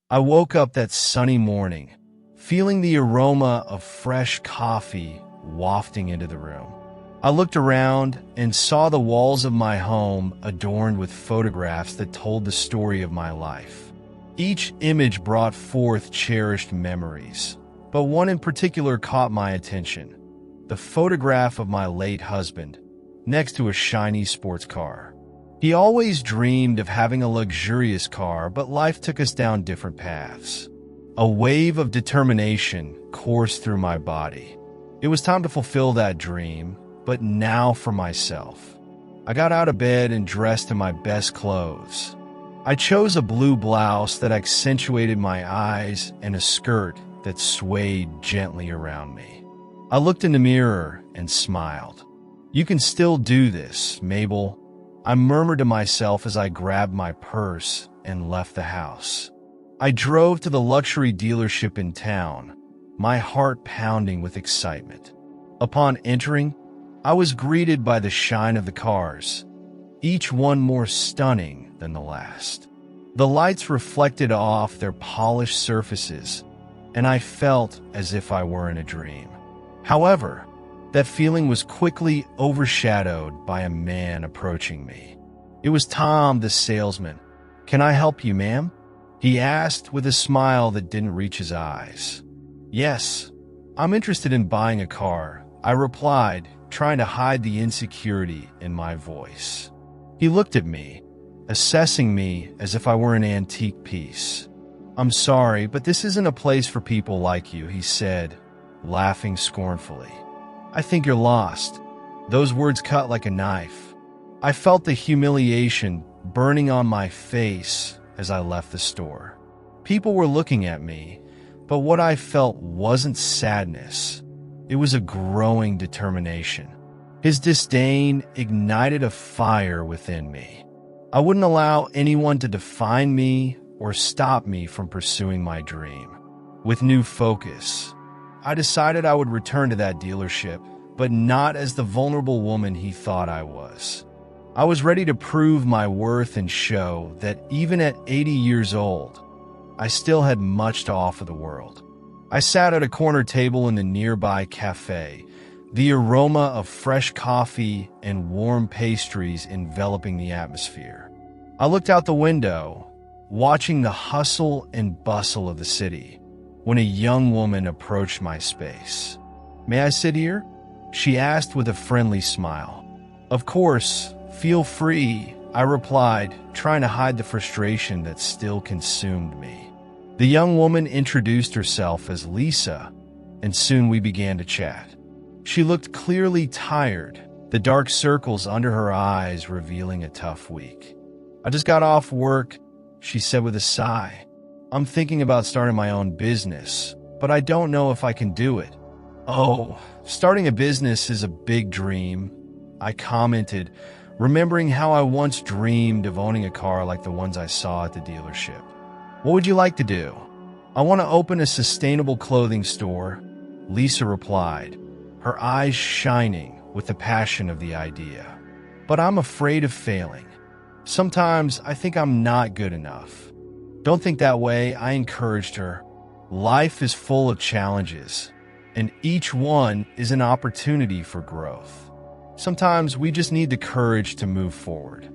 I woke up that sunny morning, feeling the aroma of fresh coffee wafting into the room. I looked around and saw the walls of my home adorned with photographs that told the story of my life. Each image brought forth cherished memories, but one in particular caught my attention: the photograph of my late husband, next to a shiny sports car. He always dreamed of having a luxurious car, but life took us down different paths. A wave of determination coursed through my body. It was time to fulfill that dream, but now for myself. I got out of bed and dressed in my best clothes. I chose a blue blouse that accentuated my eyes and a skirt that swayed gently around me. I looked in the mirror and smiled. "You can still do this, Mabel," I murmured to myself as I grabbed my purse and left the house. I drove to the luxury dealership in town, my heart pounding with excitement. Upon entering, I was greeted by the shine of the cars, each one more stunning than the last. The lights reflected off their polished surfaces, and I felt as if I were in a dream. However, that feeling was quickly overshadowed by a man approaching me. It was Tom, the salesman. "Can I help you, ma'am?" he asked with a smile that didn't reach his eyes. "Yes, I'm interested in buying a car," I replied, trying to hide the insecurity in my voice. He looked at me, assessing me as if I were an antique piece. "I'm sorry, but this isn't a place for people like you," he said, laughing scornfully. "I think you're lost." Those words cut like a knife. I felt the humiliation burning on my face as I left the store. People were looking at me, but what I felt wasn't sadness. It was a growing determination. His disdain ignited a fire within me. I wouldn't allow anyone to define me or stop me from pursuing my dream. With new focus, I decided I would return to that dealership, but not as the vulnerable woman he thought I was. I was ready to prove my worth and show that even at 80 years old, I still had much to offer the world. I sat at a corner table in the nearby cafe, the aroma of fresh coffee and warm pastries enveloping the atmosphere. I looked out the window, watching the hustle and bustle of the city, when a young woman approached my space. "May I sit here?" she asked with a friendly smile. "Of course, feel free," I replied, trying to hide the frustration that still consumed me. The young woman introduced herself as Lisa, and soon we began to chat. She looked clearly tired, the dark circles under her eyes revealing a tough week. "I just got off work," she said with a sigh. "I'm thinking about starting my own business, but I don't know if I can do it." "Oh, starting a business is a big dream," I commented, remembering how I once dreamed of owning a car like the ones I saw at the dealership. "What would you like to do?" "I want to open a sustainable clothing store," Lisa replied, her eyes shining with the passion of the idea. "But I'm afraid of failing. Sometimes I think I'm not good enough." "Don't think that way," I encouraged her. "Life is full of challenges, and each one is an opportunity for growth. Sometimes we just need the courage to move forward."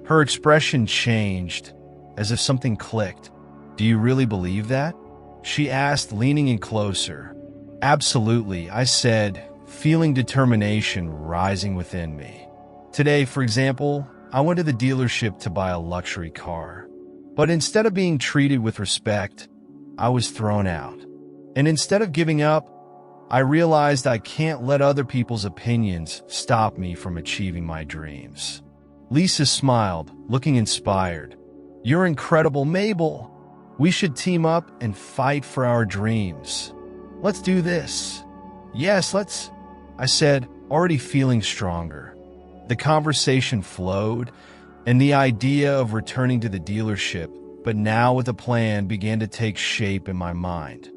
Her expression changed, as if something clicked. "Do you really believe that?" she asked, leaning in closer. "Absolutely," I said, feeling determination rising within me. Today, for example, I went to the dealership to buy a luxury car. But instead of being treated with respect, I was thrown out. And instead of giving up, I realized I can't let other people's opinions stop me from achieving my dreams. Lisa smiled, looking inspired. "You're incredible, Mabel. We should team up and fight for our dreams. Let's do this." "Yes, let's," I said, already feeling stronger. The conversation flowed, and the idea of returning to the dealership, but now with a plan, began to take shape in my mind.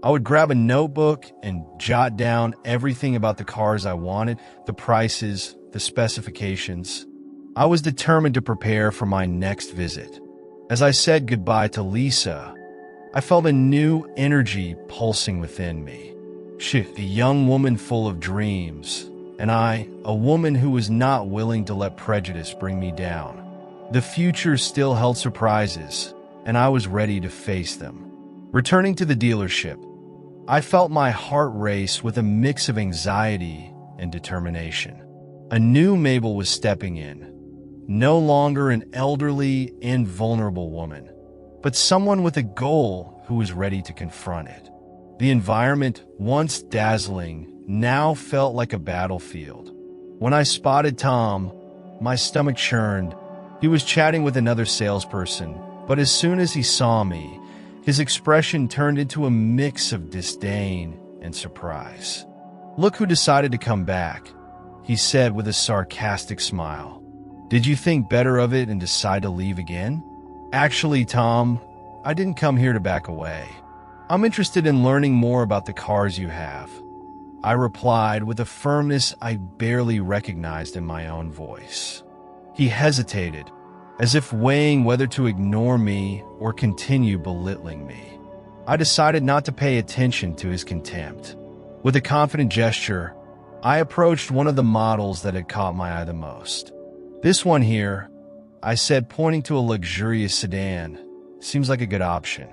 I would grab a notebook and jot down everything about the cars I wanted, the prices, the specifications. I was determined to prepare for my next visit. As I said goodbye to Lisa, I felt a new energy pulsing within me. She, a young woman full of dreams, and I, a woman who was not willing to let prejudice bring me down. The future still held surprises, and I was ready to face them. Returning to the dealership, I felt my heart race with a mix of anxiety and determination. A new Mabel was stepping in, no longer an elderly and vulnerable woman, but someone with a goal who was ready to confront it. The environment, once dazzling, now felt like a battlefield. When I spotted Tom, my stomach churned. He was chatting with another salesperson, but as soon as he saw me, his expression turned into a mix of disdain and surprise. "Look who decided to come back," he said with a sarcastic smile. "Did you think better of it and decide to leave again?" "Actually, Tom, I didn't come here to back away. I'm interested in learning more about the cars you have," I replied with a firmness I barely recognized in my own voice. He hesitated, as if weighing whether to ignore me or continue belittling me. I decided not to pay attention to his contempt. With a confident gesture, I approached one of the models that had caught my eye the most. "This one here," I said, pointing to a luxurious sedan, "seems like a good option.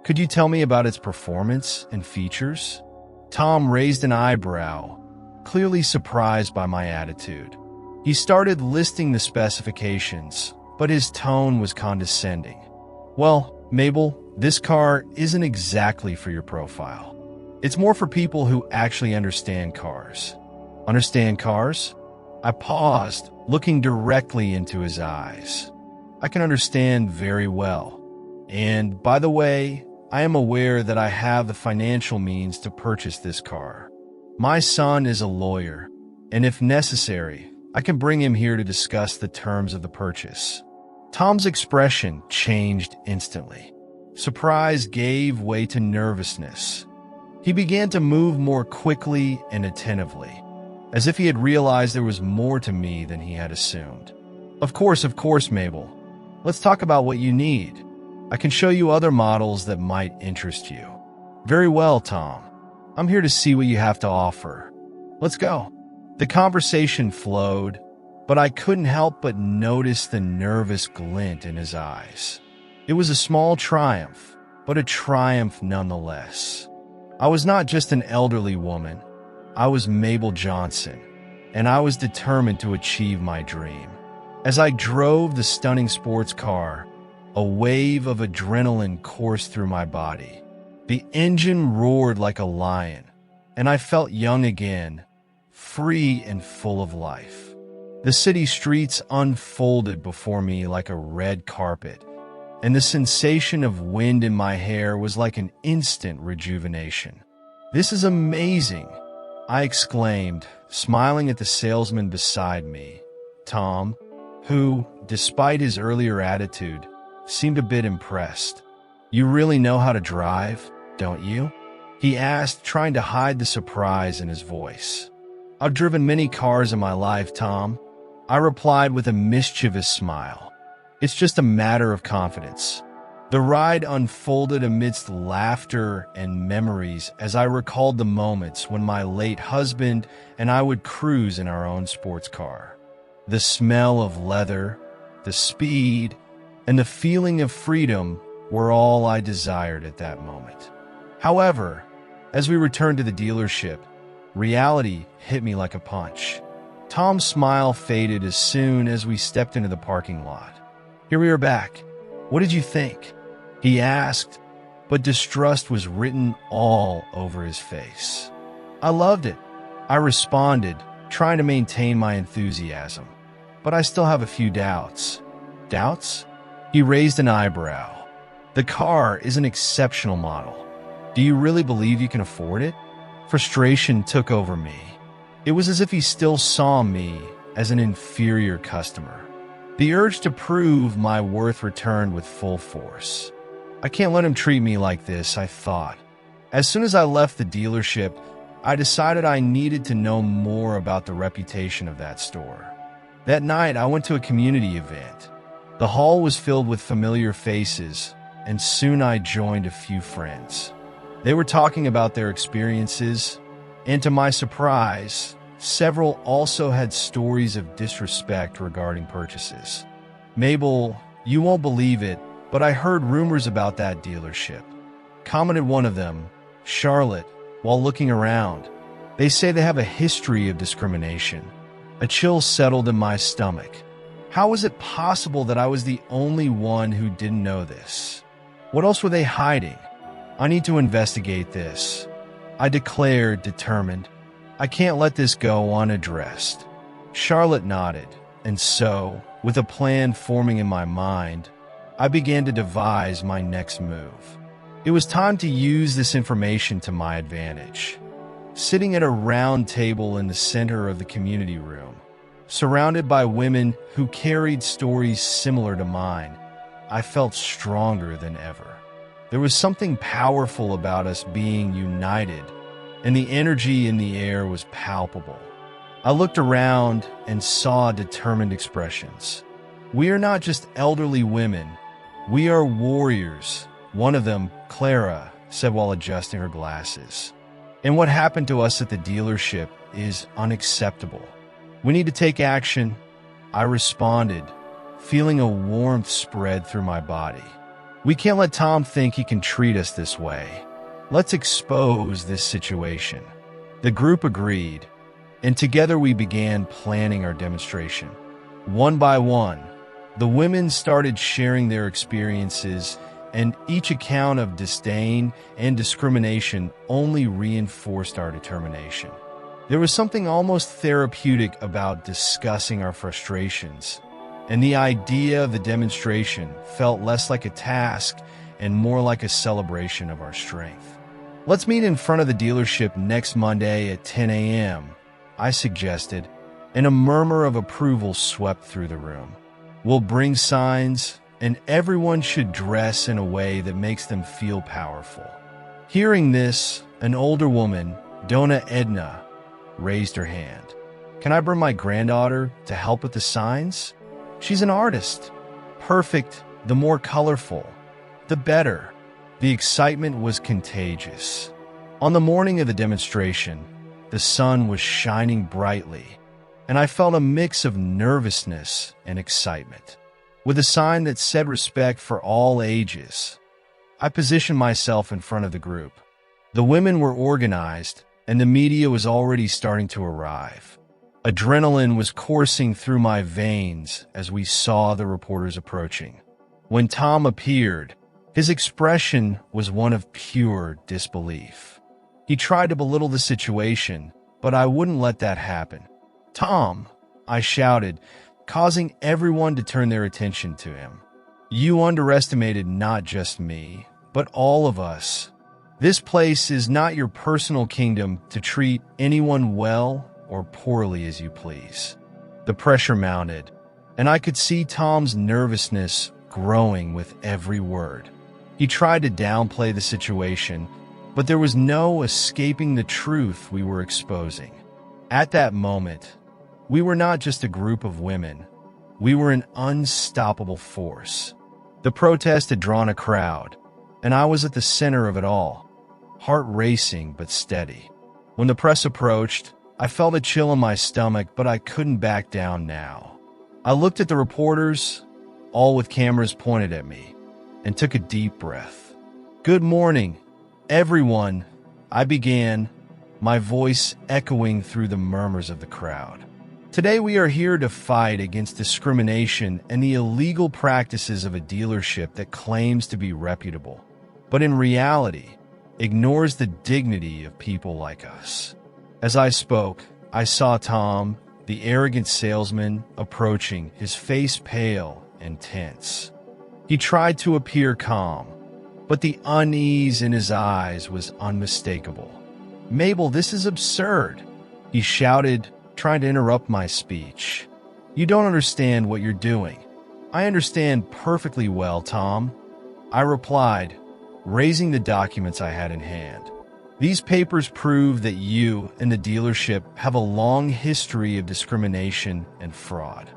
Could you tell me about its performance and features?" Tom raised an eyebrow, clearly surprised by my attitude. He started listing the specifications, but his tone was condescending. "Well, Mabel, this car isn't exactly for your profile. It's more for people who actually understand cars." "Understand cars?" I paused, looking directly into his eyes. "I can understand very well. And, by the way, I am aware that I have the financial means to purchase this car. My son is a lawyer, and if necessary, I can bring him here to discuss the terms of the purchase." Tom's expression changed instantly. Surprise gave way to nervousness. He began to move more quickly and attentively, as if he had realized there was more to me than he had assumed. Of course, Mabel. Let's talk about what you need. I can show you other models that might interest you." "Very well, Tom. I'm here to see what you have to offer. Let's go." The conversation flowed, but I couldn't help but notice the nervous glint in his eyes. It was a small triumph, but a triumph nonetheless. I was not just an elderly woman. I was Mabel Johnson, and I was determined to achieve my dream. As I drove the stunning sports car, a wave of adrenaline coursed through my body. The engine roared like a lion, and I felt young again, free and full of life. The city streets unfolded before me like a red carpet, and the sensation of wind in my hair was like an instant rejuvenation. "This is amazing," I exclaimed, smiling at the salesman beside me, Tom, who, despite his earlier attitude, seemed a bit impressed. "You really know how to drive, don't you?" he asked, trying to hide the surprise in his voice. "I've driven many cars in my life, Tom," I replied with a mischievous smile. "It's just a matter of confidence." The ride unfolded amidst laughter and memories as I recalled the moments when my late husband and I would cruise in our own sports car. The smell of leather, the speed, and the feeling of freedom were all I desired at that moment. However, as we returned to the dealership, reality hit me like a punch. Tom's smile faded as soon as we stepped into the parking lot. "Here we are back. What did you think?" he asked, but distrust was written all over his face. "I loved it," I responded, trying to maintain my enthusiasm. "But I still have a few doubts." "Doubts?" He raised an eyebrow. "The car is an exceptional model. Do you really believe you can afford it?" Frustration took over me. It was as if he still saw me as an inferior customer. The urge to prove my worth returned with full force. "I can't let him treat me like this," I thought. As soon as I left the dealership, I decided I needed to know more about the reputation of that store. That night, I went to a community event. The hall was filled with familiar faces, and soon I joined a few friends. They were talking about their experiences, and to my surprise, several also had stories of disrespect regarding purchases. "Mabel, you won't believe it, but I heard rumors about that dealership," commented one of them, Charlotte, while looking around. "They say they have a history of discrimination." A chill settled in my stomach. How was it possible that I was the only one who didn't know this? What else were they hiding? I need to investigate this, I declared, determined. I can't let this go unaddressed. Charlotte nodded, and so, with a plan forming in my mind, I began to devise my next move. It was time to use this information to my advantage. Sitting at a round table in the center of the community room, surrounded by women who carried stories similar to mine, I felt stronger than ever. There was something powerful about us being united, and the energy in the air was palpable. I looked around and saw determined expressions. "We are not just elderly women, we are warriors," one of them, Clara, said while adjusting her glasses. "And what happened to us at the dealership is unacceptable. We need to take action," I responded, feeling a warmth spread through my body. "We can't let Tom think he can treat us this way. Let's expose this situation." The group agreed, and together we began planning our demonstration. One by one, the women started sharing their experiences, and each account of disdain and discrimination only reinforced our determination. There was something almost therapeutic about discussing our frustrations, and the idea of the demonstration felt less like a task and more like a celebration of our strength. "Let's meet in front of the dealership next Monday at 10 a.m., I suggested, and a murmur of approval swept through the room. "We'll bring signs, and everyone should dress in a way that makes them feel powerful." Hearing this, an older woman, Donna Edna, raised her hand. "Can I bring my granddaughter to help with the signs? She's an artist. Perfect, the more colorful, the better." The excitement was contagious. On the morning of the demonstration, the sun was shining brightly, and I felt a mix of nervousness and excitement. With a sign that said "Respect for all ages," I positioned myself in front of the group. The women were organized, and the media was already starting to arrive. Adrenaline was coursing through my veins as we saw the reporters approaching. When Tom appeared, his expression was one of pure disbelief. He tried to belittle the situation, but I wouldn't let that happen. "Tom," I shouted, causing everyone to turn their attention to him. "You underestimated not just me, but all of us. This place is not your personal kingdom to treat anyone well or poorly as you please." The pressure mounted, and I could see Tom's nervousness growing with every word. He tried to downplay the situation, but there was no escaping the truth we were exposing. At that moment, we were not just a group of women. We were an unstoppable force. The protest had drawn a crowd, and I was at the center of it all, heart racing but steady. When the press approached, I felt a chill in my stomach, but I couldn't back down now. I looked at the reporters, all with cameras pointed at me, and took a deep breath. "Good morning, everyone," I began, my voice echoing through the murmurs of the crowd. "Today we are here to fight against discrimination and the illegal practices of a dealership that claims to be reputable, but in reality, ignores the dignity of people like us." As I spoke, I saw Tom, the arrogant salesman, approaching, his face pale and tense. He tried to appear calm, but the unease in his eyes was unmistakable. "Mabel, this is absurd," he shouted, trying to interrupt my speech. "You don't understand what you're doing." "I understand perfectly well, Tom," I replied, raising the documents I had in hand. "These papers prove that you and the dealership have a long history of discrimination and fraud.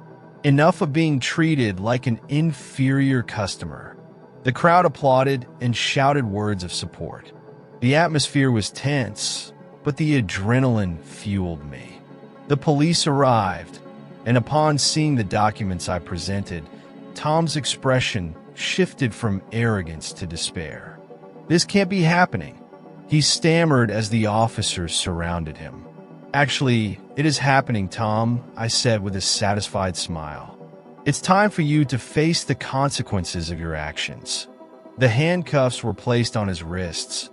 Enough of being treated like an inferior customer. The crowd applauded and shouted words of support. The atmosphere was tense, but the adrenaline fueled me. The police arrived, and upon seeing the documents I presented, Tom's expression shifted from arrogance to despair. "This can't be happening," he stammered as the officers surrounded him. "Actually, it is happening, Tom," I said with a satisfied smile. "It's time for you to face the consequences of your actions." The handcuffs were placed on his wrists,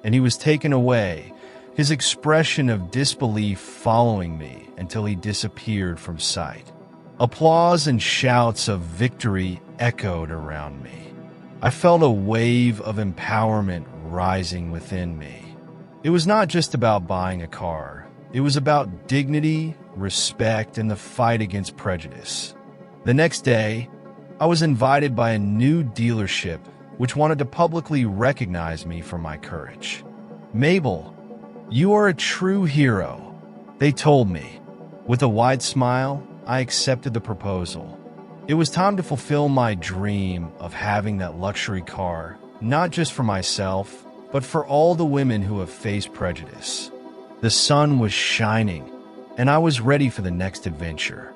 and he was taken away, his expression of disbelief following me until he disappeared from sight. Applause and shouts of victory echoed around me. I felt a wave of empowerment rising within me. It was not just about buying a car. It was about dignity, respect, and the fight against prejudice. The next day, I was invited by a new dealership which wanted to publicly recognize me for my courage. "Mabel, you are a true hero," they told me. With a wide smile, I accepted the proposal. It was time to fulfill my dream of having that luxury car, not just for myself, but for all the women who have faced prejudice. The sun was shining, and I was ready for the next adventure.